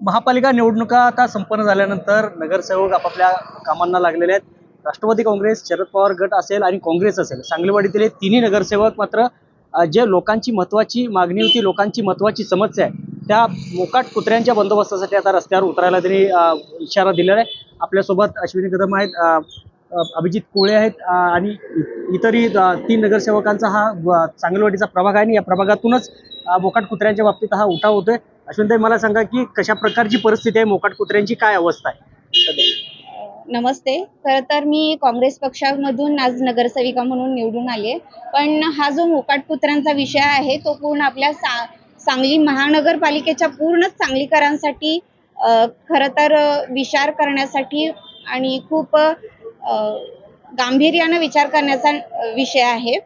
महापालिका निवडणुका आता संपन्न झाल्यानंतर नगरसेवक आपापल्या कामांना लागलेले आहेत. राष्ट्रवादी काँग्रेस, शरद पवार गट असेल आणि काँग्रेस असेल, सांगलीवाडीतील हे तिन्ही नगरसेवक मात्र जे लोकांची महत्त्वाची मागणी होती, लोकांची महत्त्वाची समस्या आहे, त्या मोकाट कुत्र्यांच्या बंदोबस्तासाठी आता रस्त्यावर उतरायला त्यांनी इशारा दिलेला आहे. आपल्यासोबत अश्विनी कदम आहेत, अभिजित कोळे आहेत आणि इतरही 3 नगरसेवकांचा हा सांगलीवाडीचा प्रभाग आहे आणि या प्रभागातूनच मोकाट कुत्र्यांच्या बाबतीत हा उठाव होतोय. अश्विनीताई, मला सांगा की कशा प्रकारची परिस्थिती आहे, मोकाट कुत्र्यांची काय अवस्था आहे? नमस्ते. खरं तर मी काँग्रेस पक्षामधून आज नगरसेविका म्हणून निवडून आले. पण हा जो मोकाट कुत्र्यांचा विषय आहे तो पूर्ण आपल्या सांगली महानगरपालिकेच्या पूर्णच सांगलीकरांसाठी खरं तर विचार करण्यासाठी आणि खूप गांभीर्यानं विचार करण्याचा विषय आहे.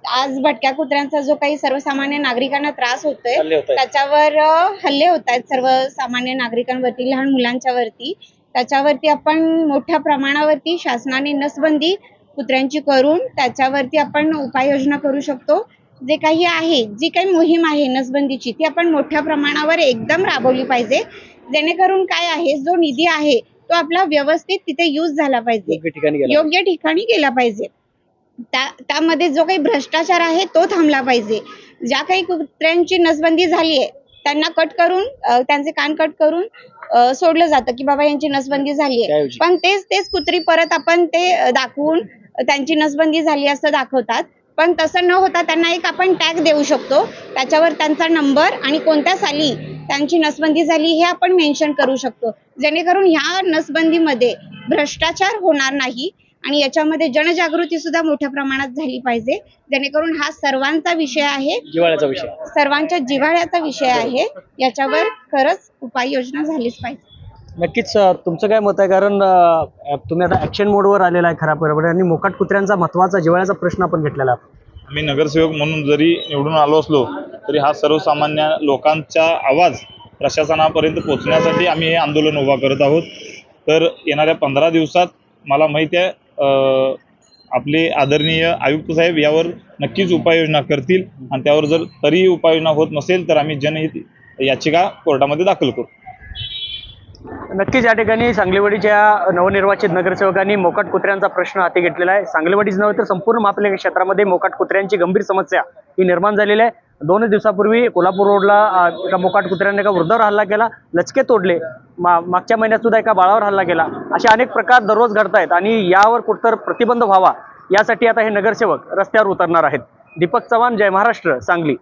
आज भटक्या कुत्र्यांचा जो काही सर्वसामान्य नागरिकांना त्रास होतोय, त्याच्यावर हल्ले होत आहेत सर्वसामान्य नागरिकांवरती, लहान मुलांच्या वरती. त्याच्यावरती आपण मोठ्या प्रमाणावरती शासनाने नसबंदी कुत्र्यांची करून त्याच्यावरती आपण उपाययोजना करू शकतो. जे काही आहे, जी काही मोहीम आहे नसबंदीची, ती आपण मोठ्या प्रमाणावर एकदम राबवली पाहिजे. जेणेकरून काय आहे, जो निधी आहे तो आपला व्यवस्थित तिथे यूज झाला पाहिजे, योग्य ठिकाणी गेला पाहिजे. त्यामध्ये जो काही भ्रष्टाचार आहे तो थांबला पाहिजे. ज्या काही कुत्र्यांची नसबंदी झाली आहे त्यांना कट करून, त्यांचे कान कट करून सोडलं जातं की बाबा यांची नसबंदी झाली आहे. पण तेच कुत्री परत आपण ते दाखवून त्यांची नसबंदी झाली असं दाखवतात. पण तसं न होता त्यांना एक आपण टॅग देऊ शकतो, त्याच्यावर त्यांचा नंबर आणि कोणत्या साली त्यांची नसबंदी झाली हे आपण मेन्शन करू शकतो. जेणेकरून ह्या नसबंदीमध्ये भ्रष्टाचार होणार नाही आणि याच्यामध्ये जनजागृती सुद्धा मोठ्या प्रमाणात झाली पाहिजे. जेणेकरून हा सर्वांचा विषय आहे, जिव्हाळ्याचा विषय, सर्वांच्या जिव्हाळ्याचा विषय आहे. याच्यावर खरंच उपाययोजना झालीच पाहिजे. नक्कीच. तुमचं काय मत आहे? कारण तुम्ही आता ऍक्शन मोडवर आलेला आहे खऱ्या बरोबर, आणि मोकाट कुत्र्यांचा महत्त्वाचा जिव्हाळ्याचा प्रश्न आपण घेतलेला आहे. मी नगरसेवक म्हणून जरी निवडून आलो असलो तरी हा सर्वसामान्य लोकांचा आवाज प्रशासनापर्यंत पोहोचण्यासाठी आम्ही हे आंदोलन उभा करत आहोत. तर येणाऱ्या 15 दिवसात मला माहिती आहे आपले आदरणीय आयुक्त साहेब यावर नक्कीच उपाययोजना करतील आणि त्यावर जर तरीही उपाययोजना होत नसेल तर आम्ही जनहित याचिका कोर्टामध्ये दाखल करू. नक्कीच या ठिकाणी सांगलीवाडीच्या नवनिर्वाचित नगरसेवकांनी मोकाट कुत्र्यांचा प्रश्न हाती घेतलेला आहे. सांगलीवाडीच नव्हे तर संपूर्ण महापालिका क्षेत्रामध्ये मोकाट कुत्र्यांची गंभीर समस्या ही निर्माण झालेली आहे. 2 दिवसापूर्वी कोल्हापूर रोडला एका मोकाट कुत्र्याने एका वृद्धावर हल्ला केला, लचके तोडले. मागच्या महिन्यात सुद्धा एका बाळावर हल्ला केला. असे अनेक प्रकार दररोज घडतायत आणि यावर कुठतर प्रतिबंध व्हावा यासाठी आता हे नगरसेवक रस्त्यावर उतरणार आहेत. दीपक चव्हाण, जय महाराष्ट्र, सांगली.